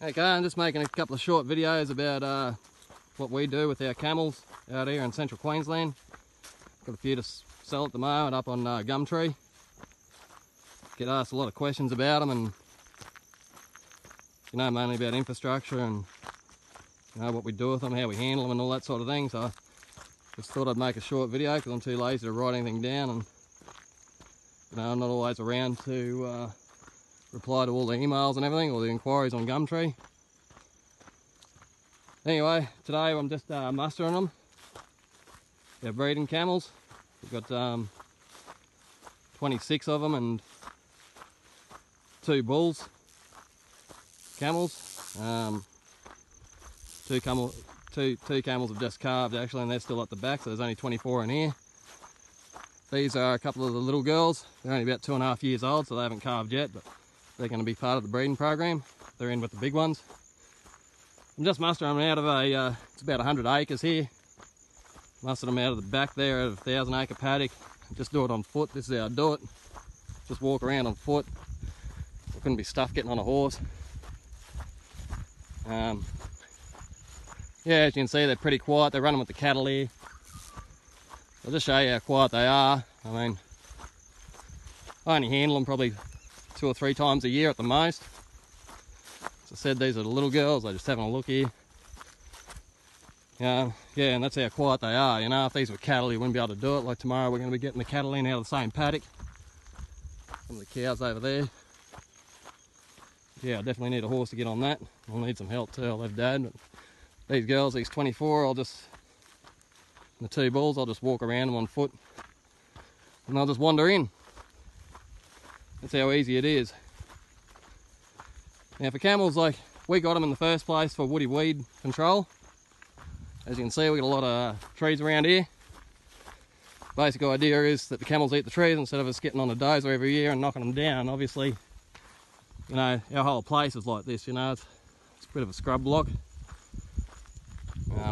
Okay, I'm just making a couple of short videos about what we do with our camels out here in central Queensland. Got a few to sell at the moment up on Gumtree. Get asked a lot of questions about them, and mainly about infrastructure and what we do with them, how we handle them and all that sort of thing. So I just thought I'd make a short video because I'm too lazy to write anything down, and I'm not always around to reply to all the emails and everything, or the inquiries on Gumtree. Anyway, today I'm just mustering them. They're breeding camels. We've got 26 of them and 2 bulls camels. Two camels have just calved actually, and they're still at the back, so there's only 24 in here. These are a couple of the little girls. They're only about 2.5 years old, so they haven't calved yet, but they're going to be part of the breeding program. They're in with the big ones. I'm just mustering them out of a, it's about 100 acres here. Mustered them out of the back there of a 1,000 acre paddock. Just do it on foot. This is how I do it. Just walk around on foot. There couldn't be stuff getting on a horse. Yeah, as you can see, they're pretty quiet. They're running with the cattle here. I'll just show you how quiet they are. I mean, I only handle them probably 2 or 3 times a year at the most. As I said, these are the little girls. They're just having a look here. Yeah, and that's how quiet they are. If these were cattle, you wouldn't be able to do it. Like tomorrow, we're going to be getting the cattle in out of the same paddock. Some of the cows over there. Yeah, I definitely need a horse to get on that. I'll need some help too. I'll have Dad. But these girls, these 24, the 2 bulls, I'll just walk around them on foot. And I'll just wander in. That's how easy it is. Now for camels, like, we got them in the first place for woody weed control. As you can see, we got a lot of trees around here. Basic idea is that the camels eat the trees instead of us getting on a dozer every year and knocking them down. Obviously, our whole place is like this, it's a bit of a scrub block.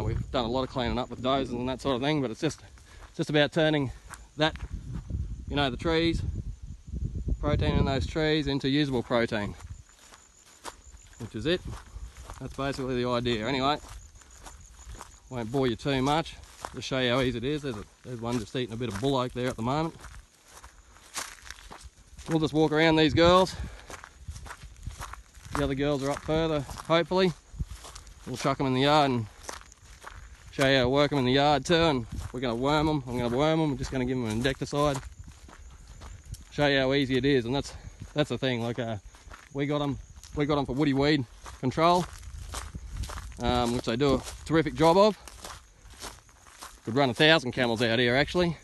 We've done a lot of cleaning up with dozers and that sort of thing, but it's just about turning that, the trees, protein in those trees into usable protein, which is it. That's basically the idea. Anyway, won't bore you too much. Just show you how easy it is. There's one just eating a bit of bull oak there at the moment. We'll just walk around these girls. The other girls are up further, hopefully. We'll chuck them in the yard and show you how to work them in the yard too. And we're going to worm them. I'm going to worm them. I'm just going to give them an insecticide. Show you how easy it is. And that's the thing. Like we got them for woody weed control, which they do a terrific job of. Could run 1,000 camels out here actually.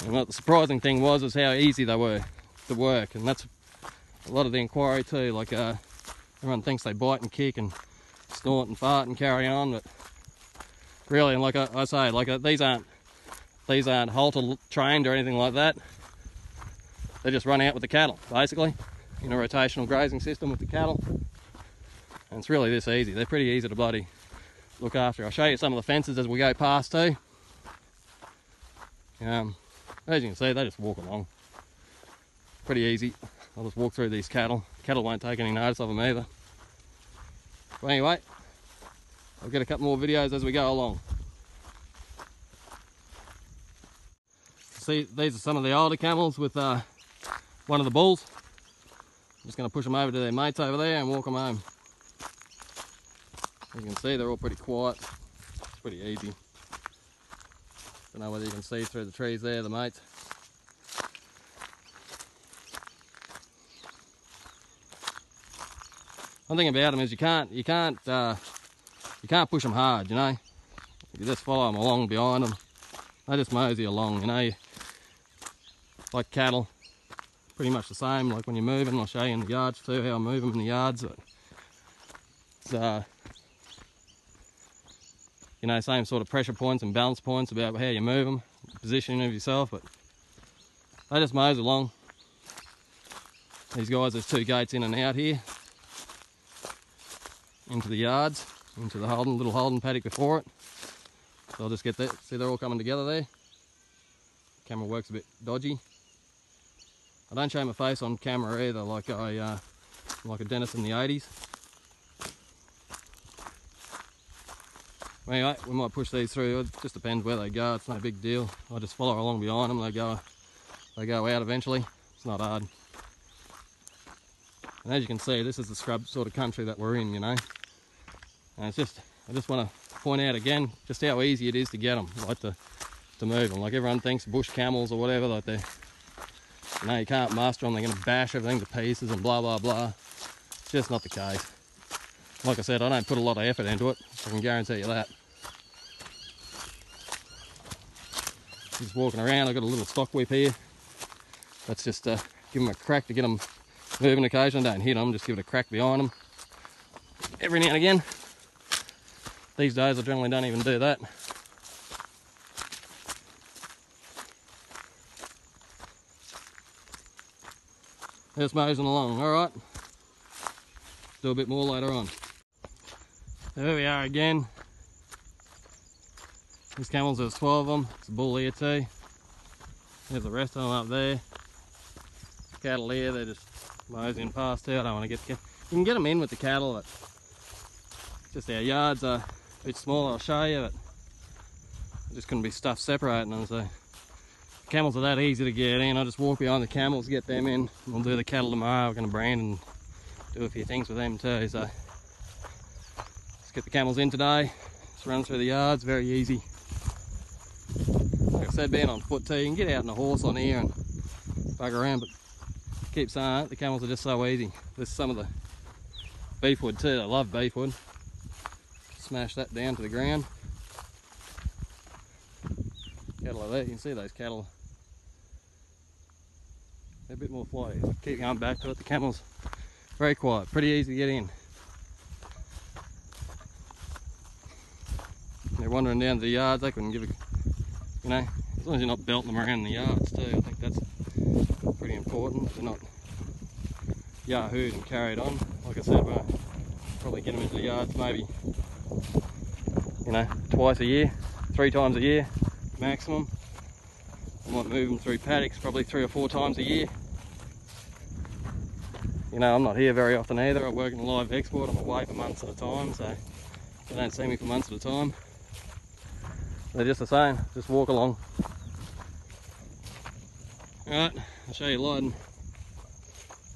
And what the surprising thing is how easy they were to work, and that's a lot of the inquiry too. Like everyone thinks they bite and kick and snort and fart and carry on, but really, and like I say, like these aren't halter trained or anything like that. They just run out with the cattle basically in a rotational grazing system with the cattle, and it's really this easy. They're pretty easy to bloody look after. I'll show you some of the fences as we go past too. As you can see, they just walk along pretty easy. I'll just walk through these cattle. Cattle won't take any notice of them either. But anyway, I'll get a couple more videos as we go along. See, these are some of the older camels with one of the bulls. I'm just going to push them over to their mates over there and walk them home. As you can see, they're all pretty quiet. It's pretty easy. Don't know whether you can see through the trees there, the mates. One thing about them is you can't push them hard, You just follow them along behind them. They just mosey along, like cattle. Pretty much the same, like when you're moving. I'll show you in the yards too, how I move them in the yards. It's, same sort of pressure points and balance points about how you move them, positioning of yourself, but they just mose along. These guys, there's 2 gates in and out here. Into the yards, into the little holding paddock before it. So I'll just get that. See, they're all coming together there. Camera works a bit dodgy. I don't show my face on camera either. Like I like a dentist in the 80s. Anyway, we might push these through. It just depends where they go. It's no big deal. I just follow along behind them. They go out eventually. It's not hard. And as you can see, this is the scrub sort of country that we're in, you know. And it's just, I just want to point out again just how easy it is to get them, like to move them. Like everyone thinks bush camels or whatever, like they're, you know, you can't muster them. They're going to bash everything to pieces and blah blah blah. It's just not the case. Like I said, I don't put a lot of effort into it. I can guarantee you that. Just walking around, I've got a little stock whip here. That's just give them a crack to get them moving occasionally. Don't hit them, just give it a crack behind them. Every now and again. These days I generally don't even do that. Just moseying along, alright. Do a bit more later on. There we are again. These camels, there's 12 of them. It's a bull here too. There's the rest of them up there. Cattle here, they're just moseying past too. I don't want to get... You can get them in with the cattle, but just our yards are a bit smaller, I'll show you, but there just couldn't be stuff separating them. So the camels are that easy to get in. I just walk behind the camels, get them in. We'll do the cattle tomorrow. We're going to brand and do a few things with them too. So let's get the camels in today. Just run through the yards, very easy. Like I said, being on foot too, you can get out on a horse on here and bug around, but keep saying it, the camels are just so easy. There's some of the beefwood too. I love beefwood. Smash that down to the ground. Cattle like that, you can see those cattle. They're a bit more flighty. Keep going back to it. The camels very quiet, pretty easy to get in. They're wandering down to the yards. They couldn't give a, you know, as long as you're not belting them around the yards too. I think that's pretty important. They're not yahooed and carried on. Like I said, we'll probably get them into the yards maybe, you know, twice a year, 3 times a year maximum. I might move them through paddocks probably 3 or 4 times a year. You know, I'm not here very often either. I work in live export. I'm away for months at a time, so they don't see me for months at a time. They're just the same, just walk along. Alright, I'll show you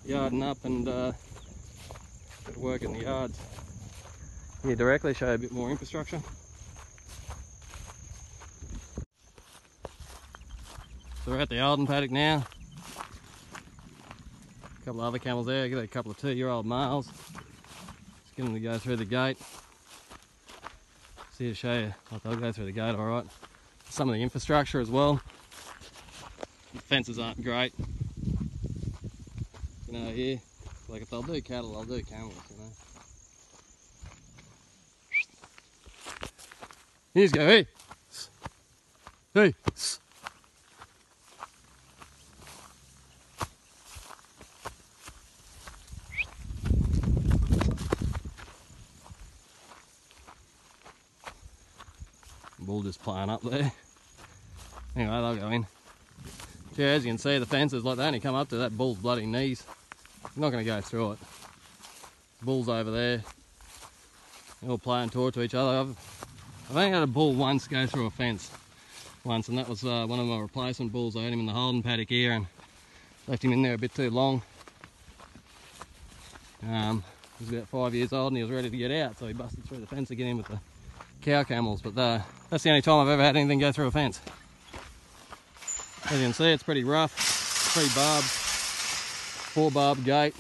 yarding up and work in the yards here directly, show you a bit more infrastructure. So we're at the Alden paddock now. A couple of other camels there, get a couple of 2-year-old males. Just get them to go through the gate. See to show you, like they'll go through the gate alright. Some of the infrastructure as well. The fences aren't great. You know, here, like if they'll do cattle, they'll do camels, you know. You just go, hey! Hey! Bull just playing up there. Anyway, they'll go in. Yeah, as you can see, the fences, like they only come up to that bull's bloody knees. You're not going to go through it. Bull's over there. They're all playing talk to each other. I've only had a bull once go through a fence once, and that was one of my replacement bulls. I had him in the Holden paddock here and left him in there a bit too long. He was about 5 years old and he was ready to get out, so he busted through the fence to get in with the cow camels. But that's the only time I've ever had anything go through a fence. As you can see, it's pretty rough, pretty barbed, 4-barb gate,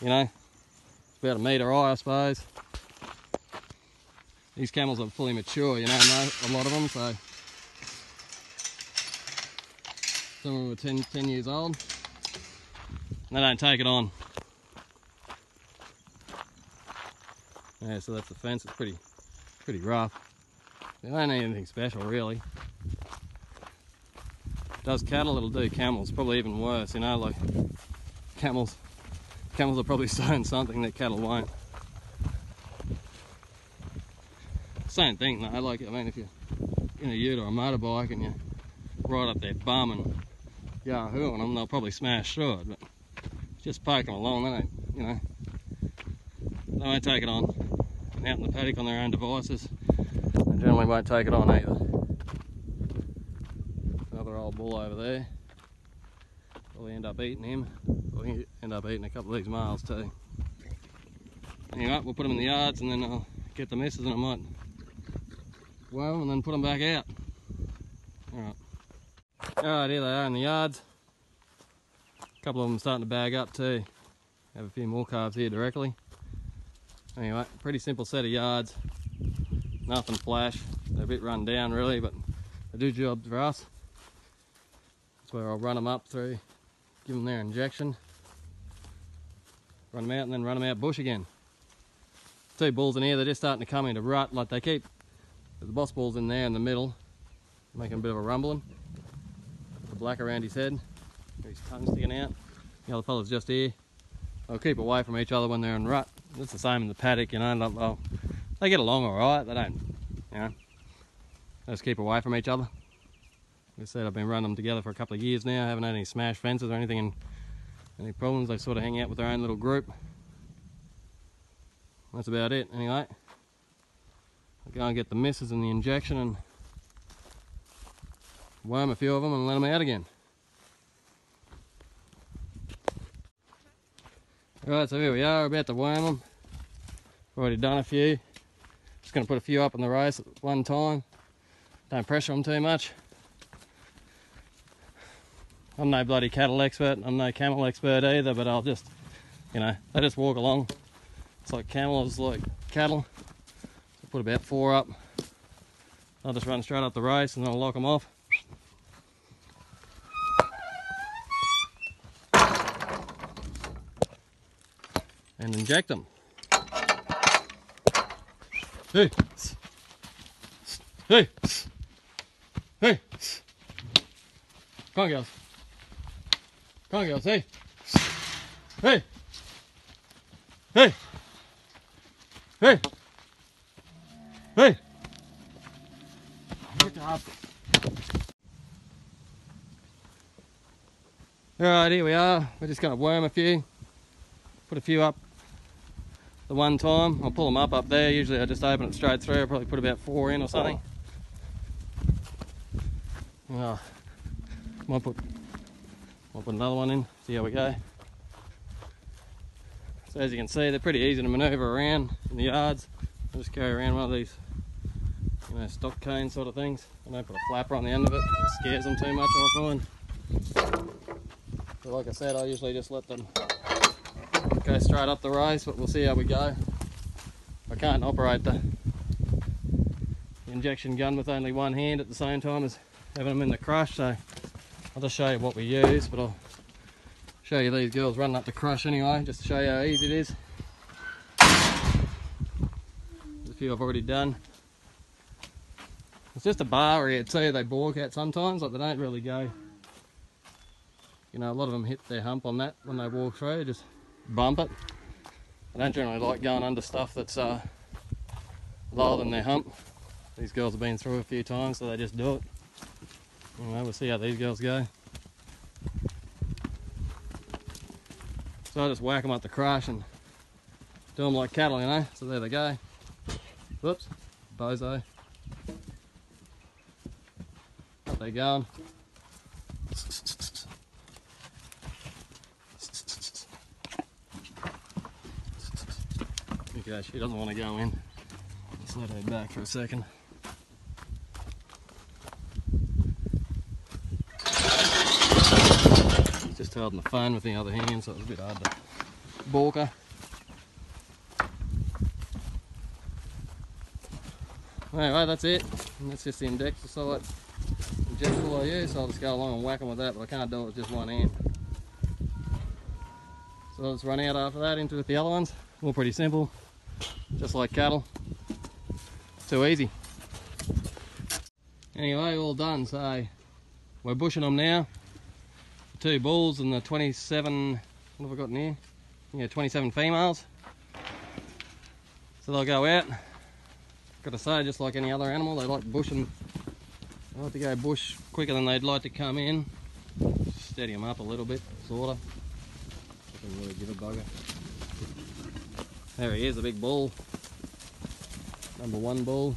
you know, it's about 1 metre high, I suppose. These camels are fully mature, you know, a lot of them, so some of them are 10 years old, and they don't take it on. Yeah, so that's the fence. It's pretty rough. They don't need anything special, really. It does cattle, it'll do camels. Probably even worse, you know, like camels are probably stone something that cattle won't. Same thing though, like, I mean, if you're in a ute or a motorbike and you ride up their bum and yahoo on them, they'll probably smash through it, but just poke them along, they don't you know, they won't take it on. Out in the paddock on their own devices, they generally won't take it on either. Another old bull over there. Probably end up eating him. We'll end up eating a couple of these males too. Anyway, we'll put them in the yards and then I'll get the missus and I might worm them and then put them back out. Alright, here they are in the yards. A couple of them starting to bag up too. Have a few more calves here directly. Anyway, pretty simple set of yards. Nothing flash. They're a bit run down really, but they do jobs for us. That's where I'll run them up through, give them their injection, run them out and then run them out bush again. Two bulls in here, they're just starting to come into rut. Like they keep, the boss bull's in there in the middle, making a bit of a rumbling. The black around his head, his tongue sticking out. The other fella's just here. They'll keep away from each other when they're in rut. It's the same in the paddock, you know. Well, they get along alright, they don't, you know, they just keep away from each other. Like I said, I've been running them together for a couple of years now. I haven't had any smash fences or anything and any problems. They sort of hang out with their own little group. That's about it anyway. I'll go and get the missus and the injection and worm a few of them and let them out again. Right, so here we are, about to worm them. Already done a few. Just going to put a few up in the race at one time. Don't pressure them too much. I'm no bloody cattle expert, I'm no camel expert either, but I'll just, you know, they just walk along. It's like camels, like cattle. So put about 4 up. I'll just run straight up the race and then I'll lock them off. And inject them. Hey! Hey! Hey! Come on, girls. Come on, girls. Hey! Hey! Hey! Hey! Hey! Get the hop. Alright, here we are. We're just going to worm a few. Put a few up the one time. I'll pull them up there. Usually I just open it straight through. I'll probably put about 4 in or something. Oh, might put another one in. See how we go. So as you can see, they're pretty easy to manoeuvre around in the yards. I'll just carry around one of these, you know, stock cane sort of things. I don't put a flapper on the end of it. It scares them too much, I find. So like I said, I usually just let them go straight up the race, but we'll see how we go. I can't operate the injection gun with only one hand at the same time as having them in the crush, so I'll just show you what we use, but I'll show you these girls running up the crush anyway, just to show you how easy it is. There's a few I've already done. It's just a bar area too, they balk at sometimes, like they don't really go, you know, a lot of them hit their hump on that when they walk through, just bump it. I don't generally like going under stuff that's lower than their hump. These girls have been through a few times, so they just do it. Anyway, we'll see how these girls go. So I just whack them up the crush and do them like cattle, you know. So there they go. Whoops, bozo. Up they going. Okay, she doesn't want to go in. Just let her back for a second. Just holding the phone with the other hand, so it was a bit hard to balk her. Anyway, that's it. And that's just the injectable I use, so I'll just go along and whack them with that, but I can't do it with just one hand. So I'll just run out after that into the other ones. All pretty simple, just like cattle. Too easy. Anyway, all done. So we're bushing them now. The 2 bulls and the 27, what have I got in here? Yeah, 27 females. So they'll go out. Got to say, just like any other animal, they like bushing. They like to go bush quicker than they'd like to come in. Steady them up a little bit, sort of. Doesn't really give a bugger. There he is, a big bull. Number 1 bull.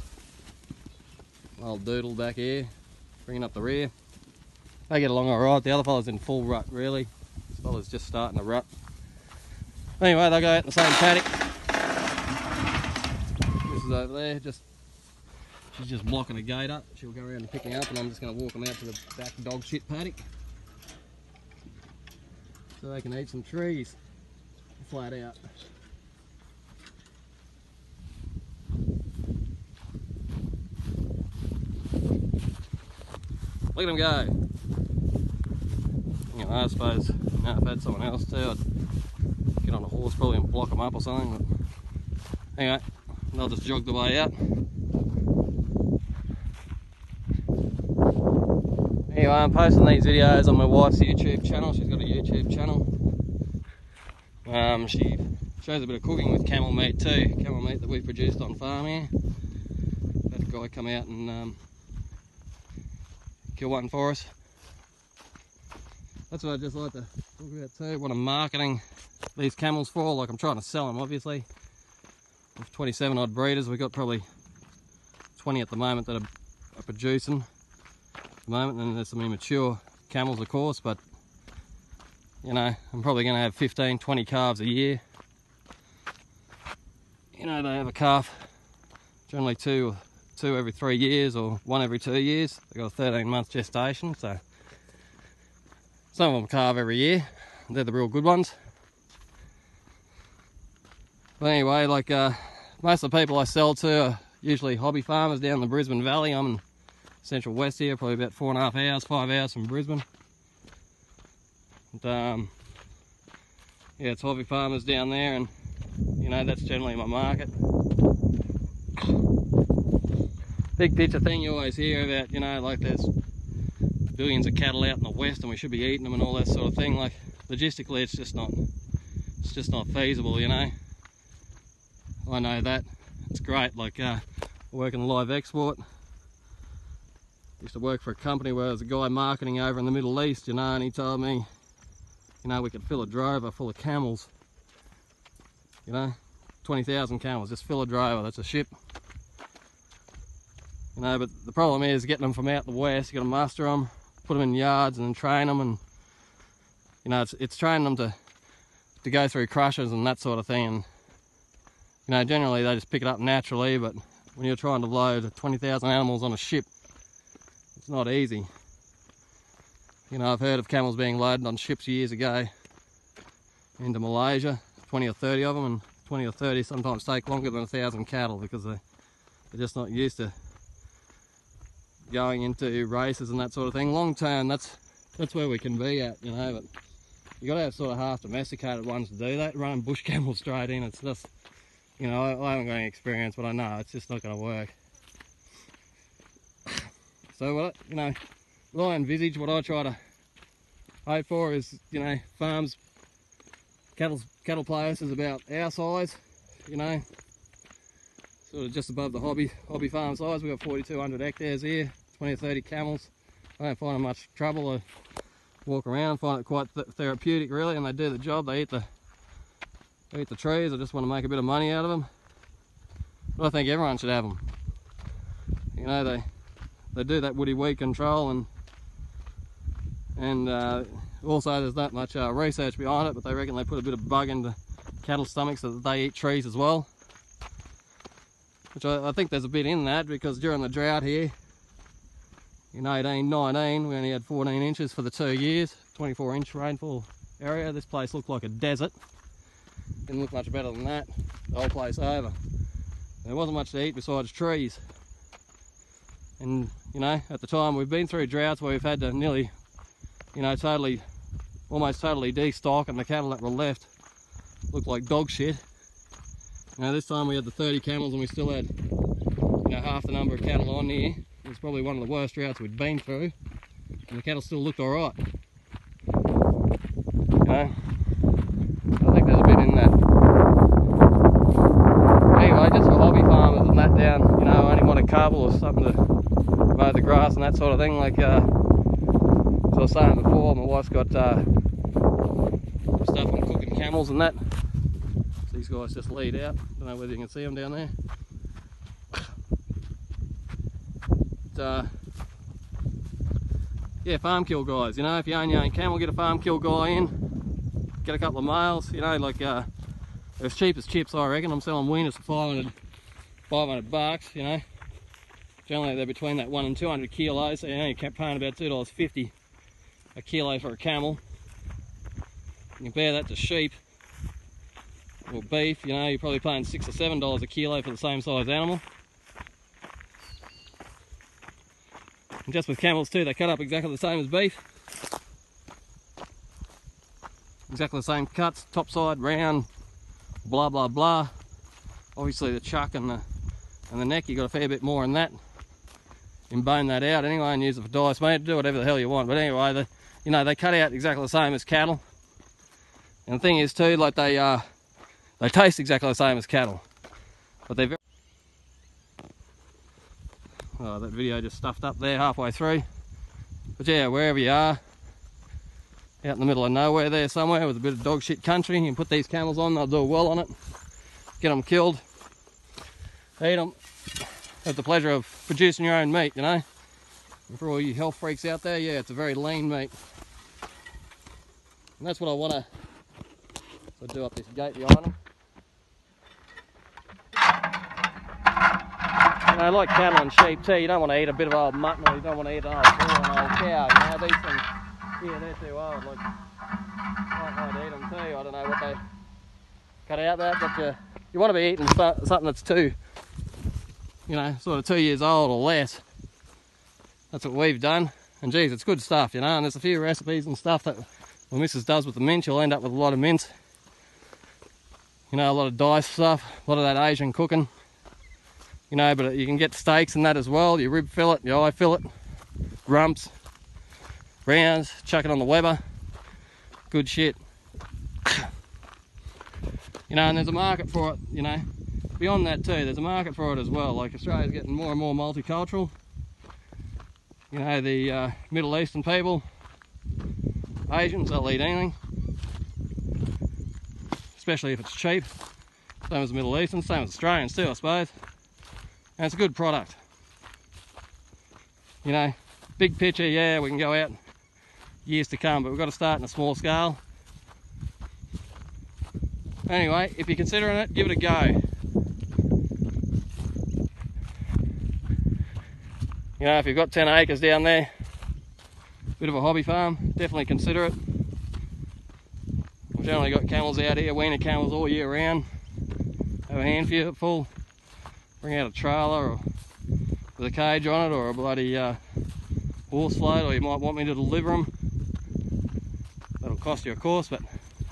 Old Doodle back here, bringing up the rear. They get along alright. The other fella's in full rut, really. This fella's just starting to rut. Anyway, they go out in the same paddock. This is over there, she's just blocking the gate up. She'll go around and pick me up, and I'm just going to walk them out to the back dog shit paddock so they can eat some trees flat out. Look at him go. You know, I suppose if I had someone else too, I'd get on a horse probably and block them up or something. But anyway, they'll just jog the way out. Anyway, I'm posting these videos on my wife's YouTube channel. She's got a YouTube channel. She shows a bit of cooking with camel meat too. Camel meat that we produced on farm here. Had a guy come out and kill one for us. That's what I'd just like to talk about too. What I'm marketing these camels for. Like, I'm trying to sell them, obviously. With 27 odd breeders, we've got probably 20 at the moment that are producing at the moment, and there's some immature camels, of course, but you know, I'm probably going to have 15-20 calves a year. You know, they have a calf generally two every 3 years, or 1 every 2 years. They've got a 13-month gestation, so some of them calve every year. They're the real good ones. But anyway, like most of the people I sell to are usually hobby farmers down in the Brisbane Valley. I'm in Central West here, probably about 4.5 hours, 5 hours from Brisbane. And, yeah, it's hobby farmers down there, and you know, that's generally my market. Big picture thing you always hear about, you know, like there's billions of cattle out in the west and we should be eating them and all that sort of thing. Like, logistically, it's just not feasible, you know. I know that. It's great. Like, I work in live export. Used to work for a company where there was a guy marketing over in the Middle East, you know, and he told me, you know, we could fill a drover full of camels. You know, 20,000 camels, just fill a drover, that's a ship. You know, but the problem is getting them from out the west. You got to muster them, put them in yards and then train them, and you know, it's training them to go through crushers and that sort of thing. And you know, generally they just pick it up naturally, but when you're trying to load 20,000 animals on a ship, it's not easy. You know, I've heard of camels being loaded on ships years ago into Malaysia, 20 or 30 of them, and 20 or 30 sometimes take longer than 1,000 cattle because they're just not used to going into races and that sort of thing. Long term, that's where we can be at, you know, but you got to have sort of half domesticated ones to do that. Running bush camels straight in, it's just, you know, I haven't got any experience, but I know it's just not going to work. So what, you know, what I envisage, what I try to hope for is, you know, farms, cattle places about our size, you know, sort of just above the hobby farm size. We've got 4,200 hectares here, 20 or 30 camels. I don't find it much trouble. I walk around, find it quite therapeutic really, and they do the job. They eat the trees. I just want to make a bit of money out of them. But I think everyone should have them. You know, they do that woody weed control, and also there's not much research behind it, but they reckon they put a bit of bug into cattle stomachs so that they eat trees as well. Which I think there's a bit in that, because during the drought here in 18-19 we only had 14 inches for the 2 years, 24-inch rainfall area. This place looked like a desert. Didn't look much better than that the whole place over. There wasn't much to eat besides trees. And you know, at the time we've been through droughts where we've had to nearly, you know, almost totally destock, and the cattle that were left looked like dog shit. You know, this time we had the 30 camels and we still had, you know, half the number of cattle on here. It was probably one of the worst droughts we'd been through, and the cattle still looked alright. You know, I think there's a bit in that. Anyway, just for hobby farmers and that down, you know, I only want a cobble or something to mow the grass and that sort of thing. Like, as I was saying before, my wife's got stuff on cooking camels and that. So These guys just lead out. Don't know whether you can see them down there. But, yeah, farm kill guys. You know, if you own your own camel, get a farm kill guy in. Get a couple of males. You know, like they're as cheap as chips, I reckon. I'm selling weaners for 500 bucks. You know, generally they're between that 1 and 200 kilos. So you know, you're paying about $2.50 a kilo for a camel. You compare that to sheep or beef, you know, you're probably paying $6 or $7 a kilo for the same size animal. And just with camels too, they cut up exactly the same as beef. Exactly the same cuts, top side, round, blah blah blah. Obviously the chuck and the neck, you got a fair bit more in that. You can bone that out anyway and use it for dice meat, do whatever the hell you want. But anyway, you know, they cut out exactly the same as cattle. And the thing is too, like they taste exactly the same as cattle, but they're very... Oh, that video just stuffed up there halfway through. But yeah, wherever you are, out in the middle of nowhere there somewhere with a bit of dog shit country, you can put these camels on, they'll do well on it. Get them killed, eat them, have the pleasure of producing your own meat, you know. And for all you health freaks out there, yeah, it's a very lean meat. And that's what I want to do up this gate behind them. You know, like cattle and sheep too, you don't want to eat a bit of old mutton, or you don't want to eat an old bull or an old cow. You know, these things, yeah, they're too old. Like, I'd eat them too. I don't know what they cut out that, but you want to be eating something that's you know, sort of 2 years old or less. That's what we've done. And geez, it's good stuff, you know. And there's a few recipes and stuff that my missus does with the mince. You'll end up with a lot of mince. You know, a lot of diced stuff, a lot of that Asian cooking. You know, but you can get steaks and that as well. Your rib fillet, your eye fillet, rumps, rounds, chuck it on the Weber. Good shit. You know, and there's a market for it, you know. Beyond that too, there's a market for it as well. Like Australia's getting more and more multicultural. You know, the Middle Eastern people, Asians, they'll eat anything. Especially if it's cheap. Same as the Middle Eastern, same as Australians too, I suppose. And it's a good product. You know, big picture, yeah, we can go out years to come, but we've got to start in a small scale. Anyway, if you're considering it, give it a go. You know, if you've got 10 acres down there, bit of a hobby farm, definitely consider it. I've generally got camels out here, weaner camels all year round. Have a handful, bring out a trailer or with a cage on it, or a bloody horse float, or you might want me to deliver them. That'll cost you of course, but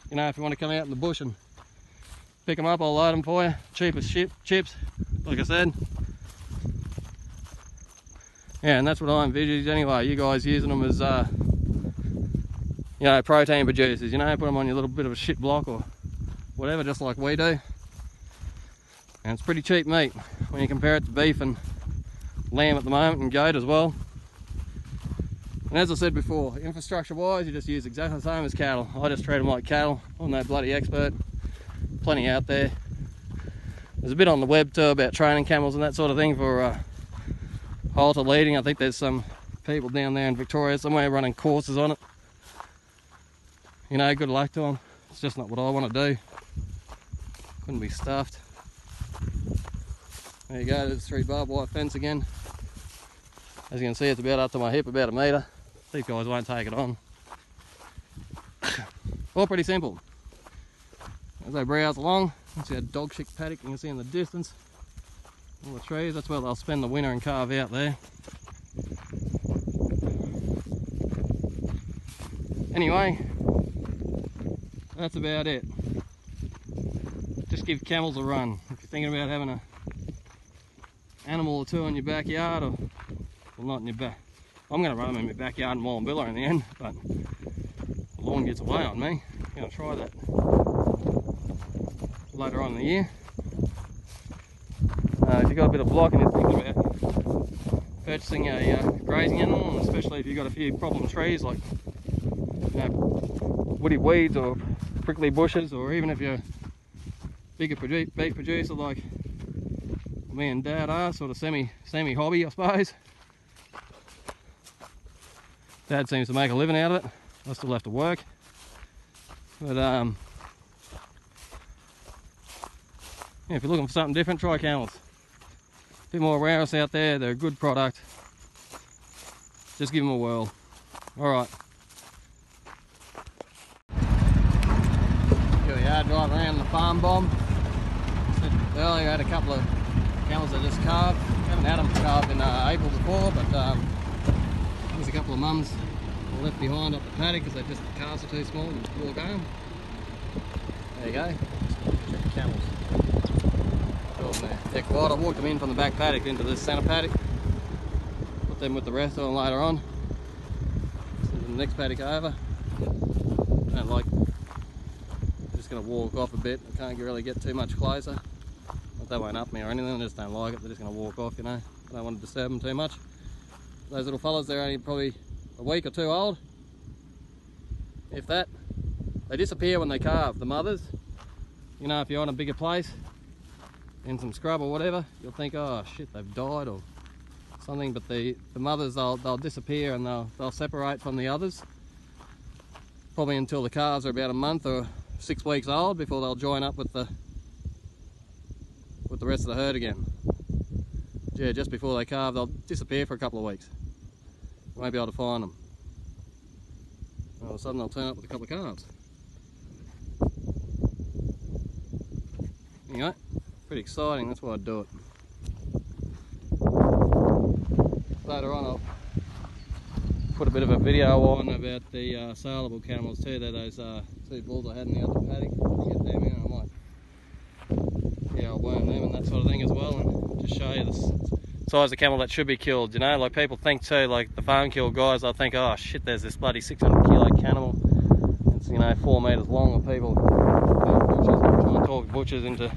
you know, if you want to come out in the bush and pick them up, I'll load them for you. Cheap as chips, like I said. Yeah, and that's what I envisage anyway. You guys using them as, you know, protein producers. You know, put them on your little bit of a shit block or whatever, just like we do. And it's pretty cheap meat when you compare it to beef and lamb at the moment, and goat as well. And as I said before, infrastructure wise, you just use exactly the same as cattle. I just treat them like cattle. I'm no bloody expert. Plenty out there. There's a bit on the web too about training camels and that sort of thing for halter leading. I think there's some people down there in Victoria somewhere running courses on it. You know, good luck to them. It's just not what I want to do. Couldn't be stuffed. There you go, there's 3 barbed wire fence again. As you can see, it's about up to my hip, about a metre. These guys won't take it on. All pretty simple. As they browse along, you see a dog shit paddock you can see in the distance. All the trees, that's where they'll spend the winter and carve out there. Anyway, that's about it. Just give camels a run. If you're thinking about having a animal or two in your backyard, or well, not in your back. I'm going to run them in my backyard in Wallumbilla in the end, but the lawn gets away on me. I'm going to try that later on in the year. If you've got a bit of block and you're thinking about purchasing a grazing animal, and especially if you've got a few problem trees like, you know, woody weeds or prickly bushes, or even if you're bigger beef producer like me and Dad are, sort of semi hobby, I suppose. Dad seems to make a living out of it. I still have to work, but yeah, if you're looking for something different, try camels. A bit more awareness out there. They're a good product. Just give them a whirl. All right. Here we are, driving around the farm bomb. Earlier I had a couple of camels that just calved. Haven't had them calved in April before, but there's a couple of mums left behind up the paddock because the calves are too small to walk home. There you go. Check the camels. They're quiet. I walked them in from the back paddock into this centre paddock. Put them with the rest of them later on. Send the next paddock over. Don't like. I'm just going to walk off a bit. I can't really get too much closer. They won't up me or anything. I just don't like it. They're just going to walk off, you know. I don't want to disturb them too much. Those little fellas, they're only probably a week or two old, if that. They disappear when they calve. The mothers, you know, if you're on a bigger place in some scrub or whatever, you'll think, oh shit, they've died or something. But the mothers, they'll disappear and they'll separate from the others, probably until the calves are about a month or 6 weeks old, before they'll join up with the rest of the herd again. Yeah, just before they calve, they'll disappear for a couple of weeks. You won't be able to find them. All of a sudden they'll turn up with a couple of calves. Anyway, pretty exciting, that's why I do it. Later on I'll put a bit of a video on about the saleable camels too. They're those 2 bulls I had in the other paddock. Get them in, I might, yeah, I'll worm them and that sort of thing as well, and just show you the size of camel that should be killed. You know, like people think too, like the farm kill guys, they'll think, oh shit, there's this bloody 600 kilo camel, it's, you know, 4 metres long, and people, butchers, trying to talk butchers into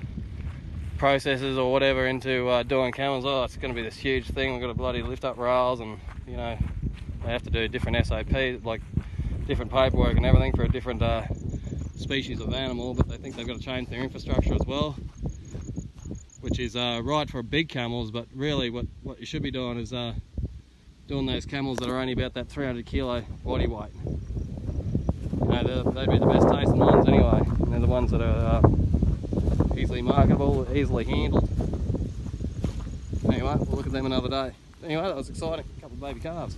processes or whatever into doing camels. Oh, it's going to be this huge thing, we've got to bloody lift up rails, and you know, they have to do different SOPs, like different paperwork and everything for a different species of animal, but they think they've got to change their infrastructure as well, which is right for big camels. But really what you should be doing is doing those camels that are only about that 300 kilo body weight. You know, they'd be the best tasting ones anyway, and they're the ones that are easily marketable, easily handled. Anyway, we'll look at them another day. Anyway, that was exciting, a couple of baby calves.